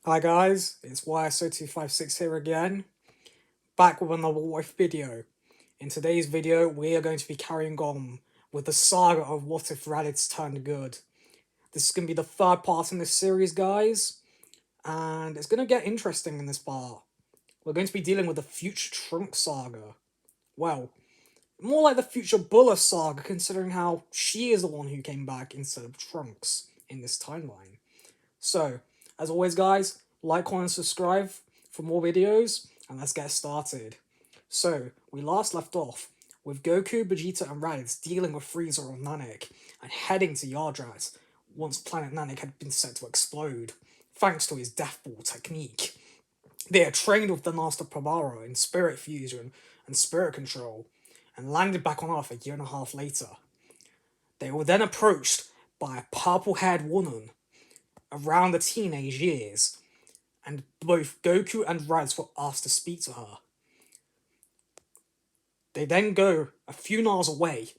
Hi guys, it's YSO256 here again, back with another What If video. In today's video, we are going to be carrying on with the saga of What If Raditz turned good. This is going to be the third part in this series, guys, and it's going to get interesting in this part. We're going to be dealing with the Future Trunk saga. Well, more like the Future Buller saga, considering how she is the one who came back instead of Trunks in this timeline. So, as always guys, like, comment, and subscribe for more videos, and let's get started. So, we last left off with Goku, Vegeta, and Raditz dealing with Frieza on Namek, and heading to Yardrat once planet Namek had been set to explode, thanks to his Death Ball technique. They had trained with the Master Pabara in Spirit Fusion and Spirit Control, and landed back on Earth a year and a half later. They were then approached by a purple-haired woman around the teenage years, and both Goku and Raditz were asked to speak to her. They then go a few miles away.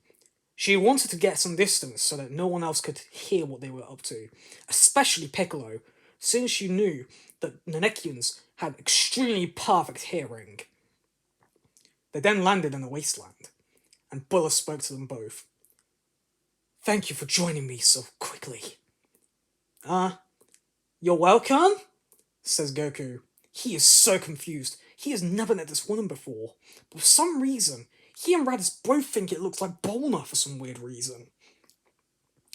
She wanted to get some distance so that no one else could hear what they were up to, especially Piccolo, since she knew that Namekians had extremely perfect hearing. They then landed in the wasteland, and Buller spoke to them both. "Thank you for joining me so quickly." You're welcome?" says Goku. He is so confused. He has never met this woman before, but for some reason, he and Raditz both think it looks like Bulma for some weird reason.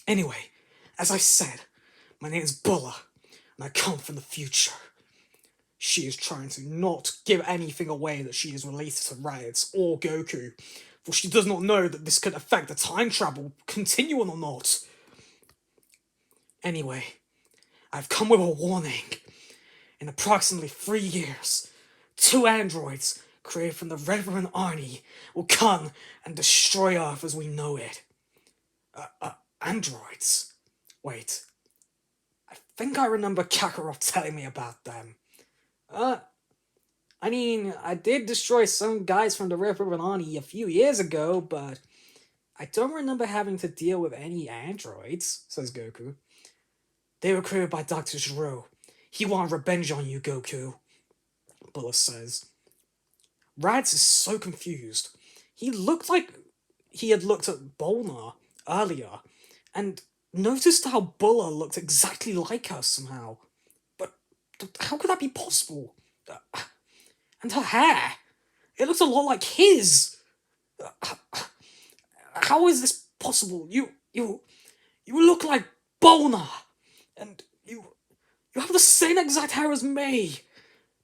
Anyway, as I said, my name is Buller, and I come from the future. She is trying to not give anything away that she is related to Raditz or Goku, for she does not know that this could affect the time travel continuing or not. Anyway, I've come with a warning. In approximately 3 years, 2 androids created from the Reverend Arnie will come and destroy Earth as we know it. Androids? Wait, I think I remember Kakarot telling me about them. I mean, I did destroy some guys from the Reverend Arnie a few years ago, but I don't remember having to deal with any androids, says Goku. They were created by Dr. Gero. He wanted revenge on you, Goku, Buller says. Raditz is so confused. He looked like he had looked at Bulma earlier, and noticed how Buller looked exactly like her somehow. But how could that be possible? And her hair, it looks a lot like his. How is this possible? You look like Bulma, and you have the same exact hair as me.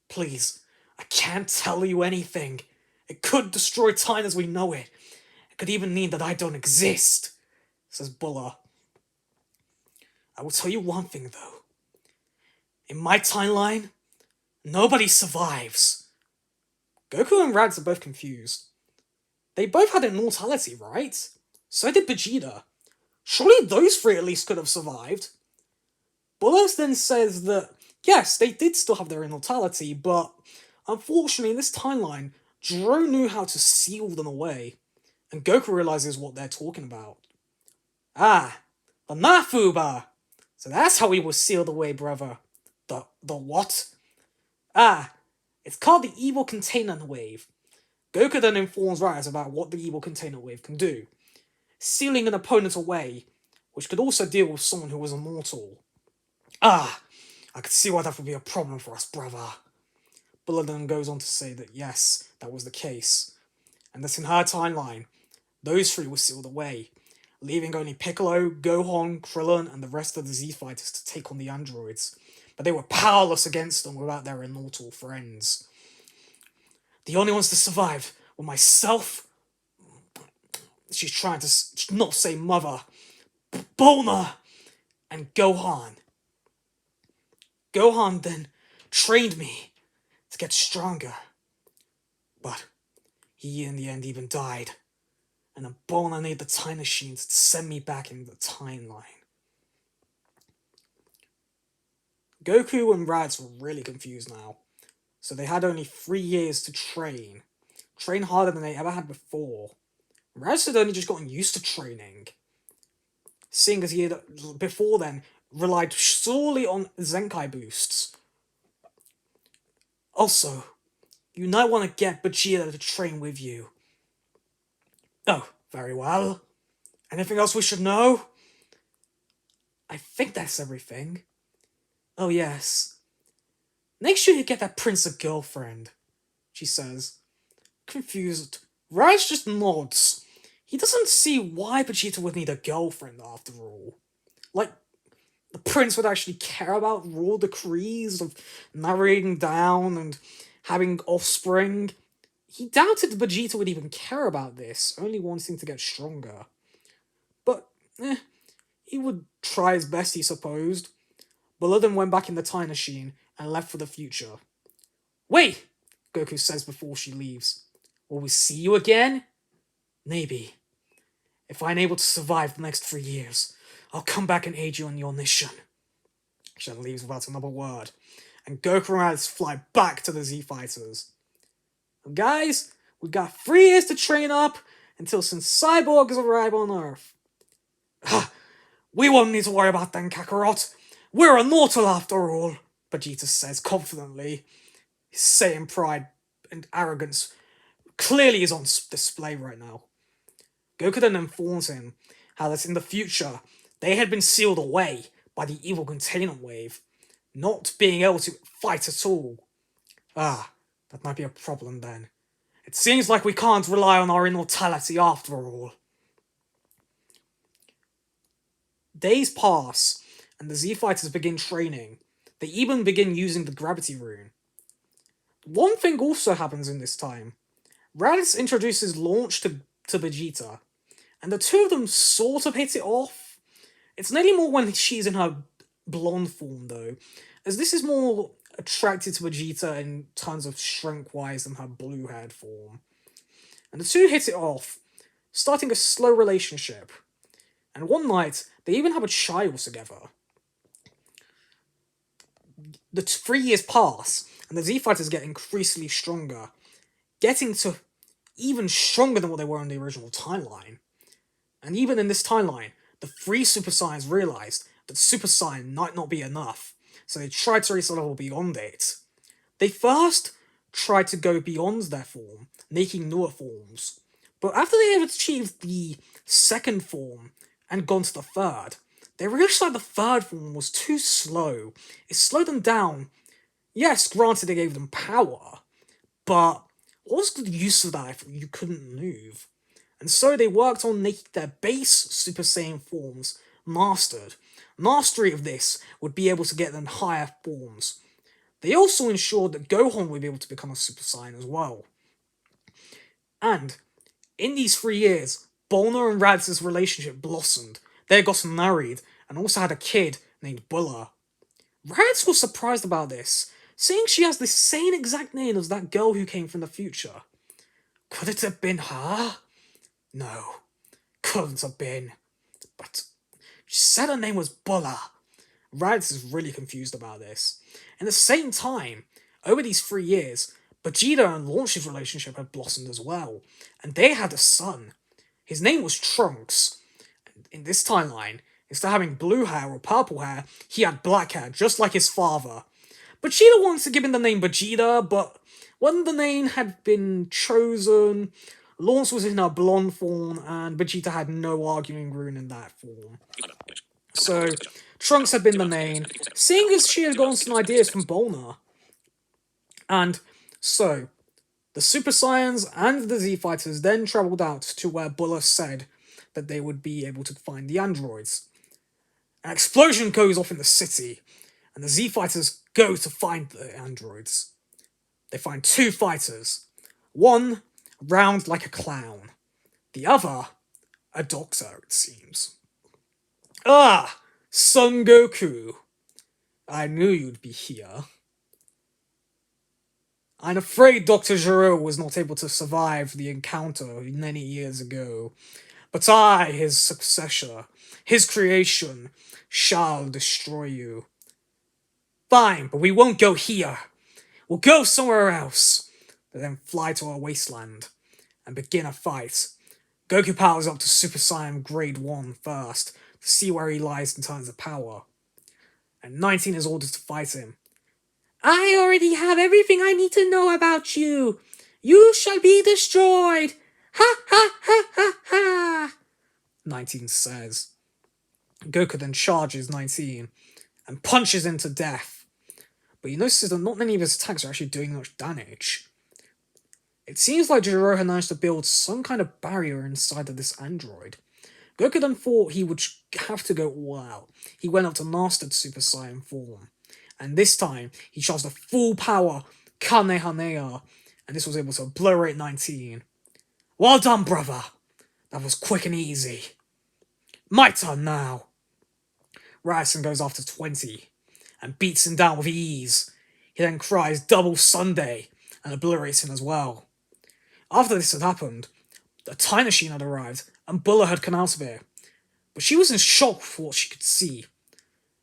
Please, I can't tell you anything. It could destroy time as we know it. It could even mean that I don't exist, says Buller. I will tell you one thing, though. In my timeline, nobody survives. Goku and Raditz are both confused. They both had immortality, right? So did Vegeta. Surely those 3 at least could have survived. Buller then says that, yes, they did still have their immortality, but unfortunately in this timeline, Gero knew how to seal them away, and Goku realizes what they're talking about. The Nafuba! So that's how he was sealed away, brother. The what? It's called the Evil Container Wave. Goku then informs Raditz about what the Evil Container Wave can do, sealing an opponent away, which could also deal with someone who was immortal. I could see why that would be a problem for us, brother. Buller then goes on to say that yes, that was the case, and that in her timeline, those 3 were sealed away, leaving only Piccolo, Gohan, Krillin, and the rest of the Z-Fighters to take on the androids, but they were powerless against them without their immortal friends. The only ones to survive were myself, she's trying to not say mother, Bulma, and Gohan. Gohan then trained me to get stronger, but he in the end even died, and then Bulma made the time machine to send me back into the timeline. Goku and Raditz were really confused now, so they had only 3 years to train harder than they ever had before. Raditz had only just gotten used to training, seeing as he had before then relied solely on Zenkai boosts. Also, you might want to get Vegeta to train with you. Oh, very well. Anything else we should know? I think that's everything. Oh, yes. Make sure you get that prince a girlfriend, she says. Confused, Raditz just nods. He doesn't see why Vegeta would need a girlfriend after all. Like, the prince would actually care about royal decrees of marrying down and having offspring. He doubted Vegeta would even care about this, only wanting to get stronger. But, he would try his best, he supposed. Buller then went back in the time machine and left for the future. Wait, Goku says before she leaves. Will we see you again? Maybe. If I'm able to survive the next 3 years, I'll come back and aid you on your mission. She then leaves without another word, and Goku and Raditz fly back to the Z-Fighters. Guys, we've got 3 years to train up until some cyborgs arrive on Earth. We won't need to worry about them, Kakarot. We're immortal after all, Vegeta says confidently. His Saiyan pride and arrogance clearly is on display right now. Goku then informs him how that in the future, they had been sealed away by the evil containment wave, not being able to fight at all. That might be a problem then. It seems like we can't rely on our immortality after all. Days pass, and the Z-Fighters begin training. They even begin using the gravity rune. One thing also happens in this time. Raditz introduces Launch to Vegeta, and the two of them sort of hit it off. It's nearly more when she's in her blonde form, though, as this is more attracted to Vegeta in terms of strength-wise than her blue-haired form. And the two hit it off, starting a slow relationship. And one night, they even have a child together. The 3 years pass, and the Z-Fighters get increasingly stronger, getting to even stronger than what they were in the original timeline. And even in this timeline, the 3 Super Saiyans realized that Super Saiyan might not be enough, so they tried to reach a level beyond it. They first tried to go beyond their form, making newer forms, but after they had achieved the second form and gone to the third, they realized that the third form was too slow. It slowed them down. Yes, granted they gave them power, but what was the use of that if you couldn't move? And so they worked on making their base Super Saiyan forms mastered. Mastery of this would be able to get them higher forms. They also ensured that Gohan would be able to become a Super Saiyan as well. And in these 3 years, Bulma and Raditz's relationship blossomed. They had gotten married and also had a kid named Buller. Raditz was surprised about this, seeing she has the same exact name as that girl who came from the future. Could it have been her? No, couldn't have been. But she said her name was Buller. Raditz is really confused about this. At the same time, over these 3 years, Vegeta and Launch's relationship had blossomed as well, and they had a son. His name was Trunks. In this timeline, instead of having blue hair or purple hair, he had black hair, just like his father. Vegeta wanted to give him the name Vegeta, but when the name had been chosen, Launch was in her blonde form, and Vegeta had no arguing rune in that form. So, Trunks had been the name, seeing as she had gotten some ideas from Bulma. And so, the Super Saiyans and the Z-Fighters then travelled out to where Buller said that they would be able to find the androids. An explosion goes off in the city, and the Z-Fighters go to find the androids. They find 2 fighters. One, round like a clown. The other, a doctor, it seems. Son Goku. I knew you'd be here. I'm afraid Dr. Gero was not able to survive the encounter many years ago, but I, his successor, his creation, shall destroy you. Fine, but we won't go here. We'll go somewhere else. They then fly to a wasteland and begin a fight. Goku powers up to Super Saiyan Grade 1 first to see where he lies in terms of power. And 19 is ordered to fight him. I already have everything I need to know about you. You shall be destroyed. Ha ha ha ha ha. 19 says. Goku then charges 19 and punches him to death. But he notices that not many of his attacks are actually doing much damage. It seems like Jiroha managed to build some kind of barrier inside of this android. Goku then thought he would have to go all out. He went up to Mastered Super Saiyan form. And this time, he charged the full power Kamehameha, and this was able to obliterate 19. Well done, brother! That was quick and easy. My turn now. Raditz goes after 20, and beats him down with ease. He then cries Double Sunday, and obliterates him as well. After this had happened, the time machine had arrived, and Bulla had come out of it. But she was in shock for what she could see.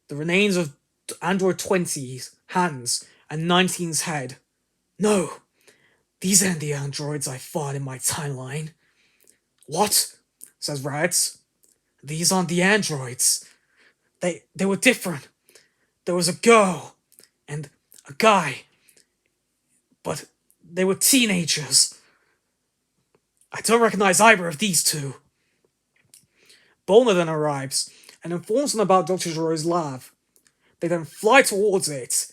The remains of Android 20's hands and 19's head. No, these aren't the androids I fought in my timeline. What? Says Raditz. These aren't the androids. They were different. There was a girl and a guy, but they were teenagers. I don't recognize either of these two. Bulma then arrives and informs them about Dr. Giro's lab. They then fly towards it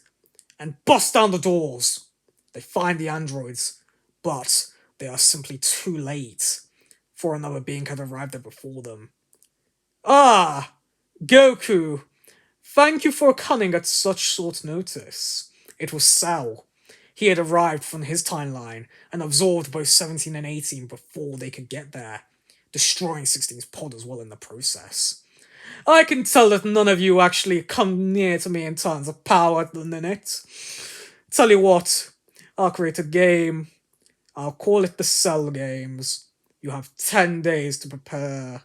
and bust down the doors. They find the androids, but they are simply too late, for another being had arrived there before them. Ah, Goku, thank you for coming at such short notice. It was Cell. He had arrived from his timeline and absorbed both 17 and 18 before they could get there, destroying 16's pod as well in the process. I can tell that none of you actually come near to me in terms of power at the minute. Tell you what, I'll create a game. I'll call it the Cell Games. You have 10 days to prepare.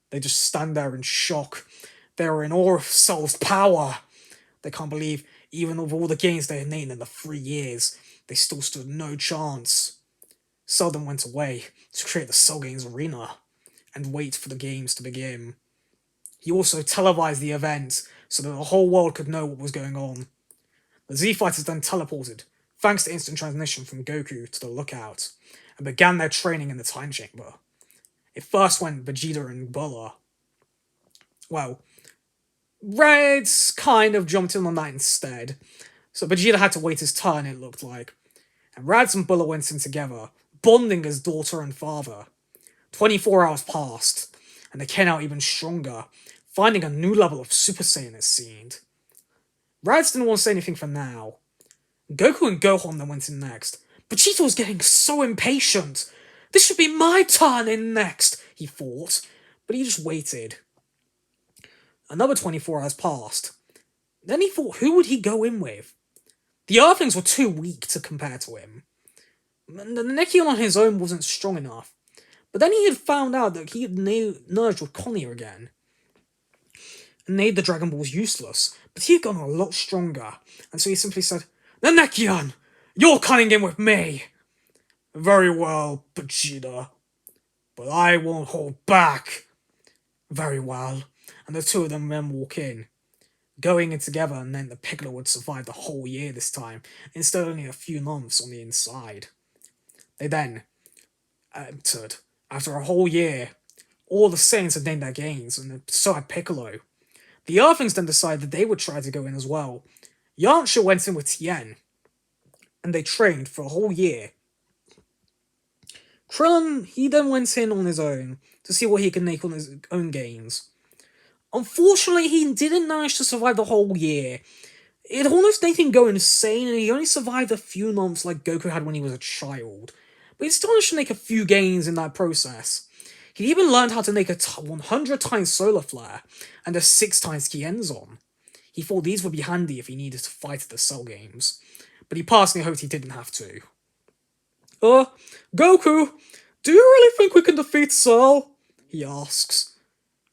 They just stand there in shock. They are in awe of Cell's power. They can't believe, even with all the games they had named in the 3 years, they still stood no chance. Cell then went away to create the Cell Games Arena and wait for the games to begin. He also televised the event so that the whole world could know what was going on. The Z-Fighters then teleported, thanks to instant transmission from Goku to the lookout, and began their training in the time chamber. It first went Vegeta and Bulla. Well, Raditz kind of jumped in on that instead, so Vegeta had to wait his turn, it looked like. And Raditz and Bulla went in together, bonding as daughter and father. 24 hours passed, and they came out even stronger, finding a new level of Super Saiyan it seemed. Raditz didn't want to say anything for now. Goku and Gohan then went in next. Vegeta was getting so impatient. This should be my turn in next, he thought, but he just waited. Another 24 hours passed. Then he thought, who would he go in with? The Earthlings were too weak to compare to him. The Nekion on his own wasn't strong enough. But then he had found out that he had merged with Connie again, and made the Dragon Balls useless, but he had gotten a lot stronger, and so he simply said, Nekion, you're coming in with me! Very well, Vegeta, but I won't hold back. Very well, and the two of them then walk in. Going in together and then the Piccolo would survive the whole year this time, instead of only a few months on the inside. They then entered. After a whole year, all the Saiyans had named their games, and so had Piccolo. The Earthlings then decided that they would try to go in as well. Yamcha went in with Tien, and they trained for a whole year. Krillin, he then went in on his own to see what he could make on his own gains. Unfortunately, he didn't manage to survive the whole year. It almost made him go insane, and he only survived a few months like Goku had when he was a child. But he still managed to make a few gains in that process. He even learned how to make a 100 times Solar Flare and a 6 times Kienzon. He thought these would be handy if he needed to fight at the Cell Games, but he personally hoped he didn't have to. Goku, do you really think we can defeat Cell? He asks.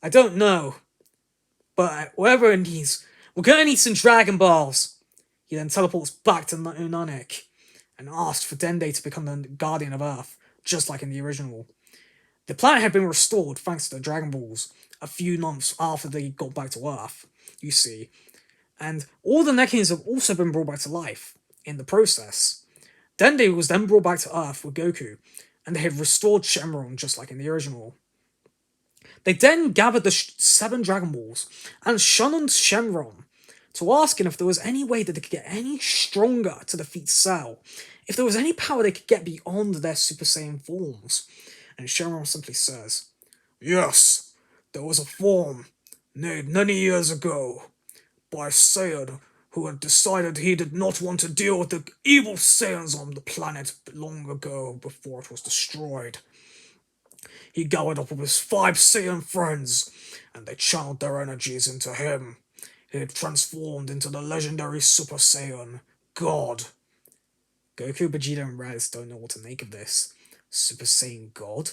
I don't know, but whatever it needs, we're gonna need some Dragon Balls. He then teleports back to Namek and asked for Dende to become the Guardian of Earth, just like in the original. The planet had been restored thanks to the Dragon Balls a few months after they got back to Earth, you see. and all the Nekins have also been brought back to life in the process. Dende was then brought back to Earth with Goku, and they had restored Shenron just like in the original. They then gathered the 7 Dragon Balls and summoned Shenron to ask him if there was any way that they could get any stronger to defeat Cell, if there was any power they could get beyond their Super Saiyan forms. And Shenron simply says, "Yes, there was a form made many years ago by a Saiyan who had decided he did not want to deal with the evil Saiyans on the planet long ago before it was destroyed. He gathered up with his 5 Saiyan friends, and they channeled their energies into him. He had transformed into the legendary Super Saiyan God." Goku, Vegeta, and Raditz don't know what to make of this. Super Saiyan God?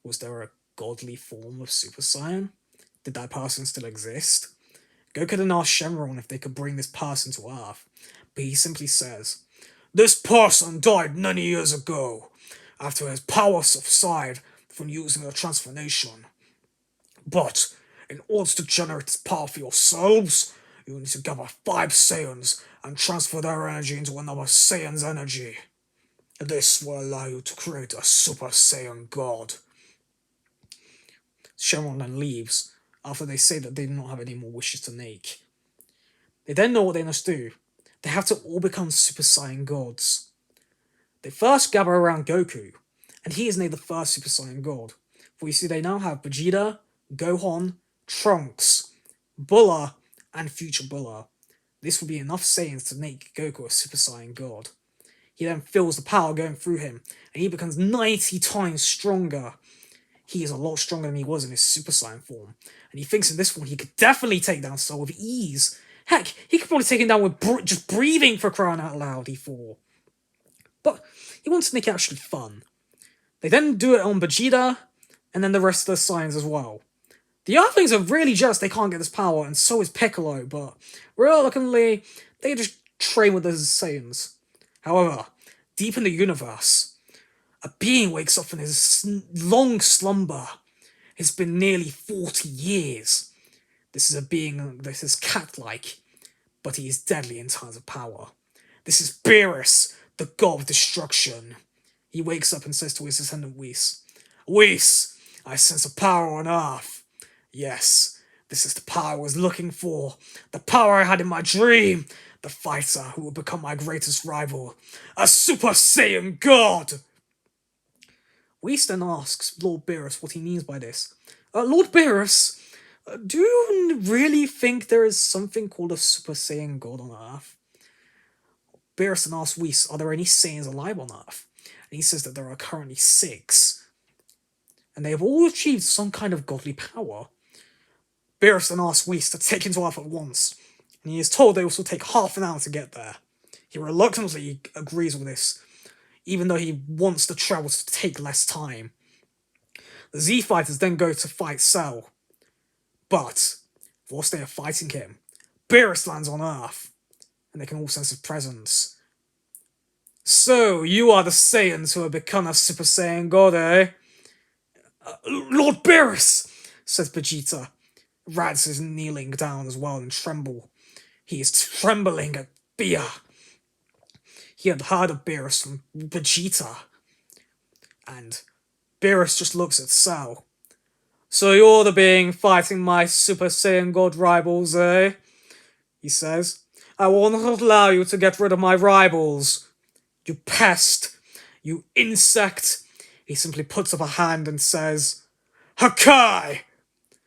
Was there a godly form of Super Saiyan? Did that person still exist? Goku then asked Shenron if they could bring this person to Earth, but he simply says, "This person died many years ago, after his power subsided from using the transformation. But, in order to generate this power for yourselves, you need to gather 5 Saiyans and transfer their energy into another Saiyan's energy. This will allow you to create a Super Saiyan God." Shenron then leaves, after they say that they do not have any more wishes to make. They then know what they must do. They have to all become Super Saiyan gods. They first gather around Goku, and he is named the first Super Saiyan God. For you see, they now have Vegeta, Gohan, Trunks, Bulla, and future Bulla. This will be enough Saiyans to make Goku a Super Saiyan God. He then feels the power going through him, and he becomes 90 times stronger. He is a lot stronger than he was in his Super Saiyan form, and he thinks in this form he could definitely take down Cell with ease. Heck, he could probably take him down with just breathing, for crying out loud, he thought. But he wants to make it actually fun. They then do it on Vegeta, and then the rest of the Saiyans as well. The Earthlings are really just, they can't get this power, and so is Piccolo, but reluctantly, they just train with the Saiyans. However, deep in the universe, a being wakes up from his long slumber. It's been nearly 40 years. This is a being that is cat-like, but he is deadly in terms of power. This is Beerus, the god of destruction. He wakes up and says to his descendant Whis, "Whis, I sense a power on Earth. Yes, this is the power I was looking for. The power I had in my dream. The fighter who will become my greatest rival. A Super Saiyan God!" Whis then asks Lord Beerus what he means by this. "Lord Beerus, do you really think there is something called a Super Saiyan God on Earth?" Beerus then asks Whis, "Are there any Saiyans alive on Earth?" And he says that there are currently 6. And they have all achieved some kind of godly power. Beerus then asks Whis to take him to Earth at once, and he is told they will take half an hour to get there. He reluctantly agrees with this, even though he wants the travel to take less time. The Z fighters then go to fight Cell. But, whilst they are fighting him, Beerus lands on Earth, and they can all sense his presence. "So, you are the Saiyans who have become a Super Saiyan God, eh?" "Lord Beerus," says Vegeta. Raditz is kneeling down as well and tremble. He is trembling at fear. He had heard of Beerus from Vegeta. And Beerus just looks at Cell. "So you're the being fighting my Super Saiyan God rivals, eh?" he says. "I will not allow you to get rid of my rivals. You pest! You insect!" He simply puts up a hand and says, "Hakai!"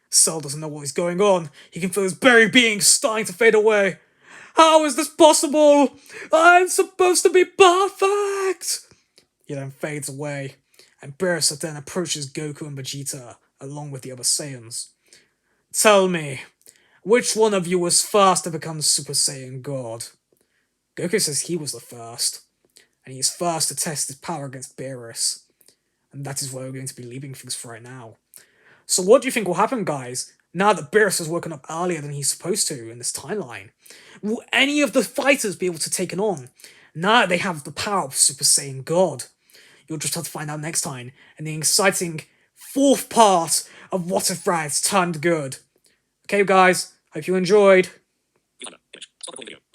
Cell doesn't know what is going on. He can feel his very being starting to fade away. "How is this possible? I'm supposed to be perfect!" He then fades away, and Beerus then approaches Goku and Vegeta, along with the other Saiyans. "Tell me, which one of you was first to become Super Saiyan God?" Goku says he was the first, and he is first to test his power against Beerus. And that is where we're going to be leaving things for right now. So what do you think will happen, guys, now that Beerus has woken up earlier than he's supposed to in this timeline? Will any of the fighters be able to take it on, now that they have the power of Super Saiyan God? You'll just have to find out next time in the exciting 4th part of What If Raditz Turned Good. Okay, guys, hope you enjoyed. Stop recording video.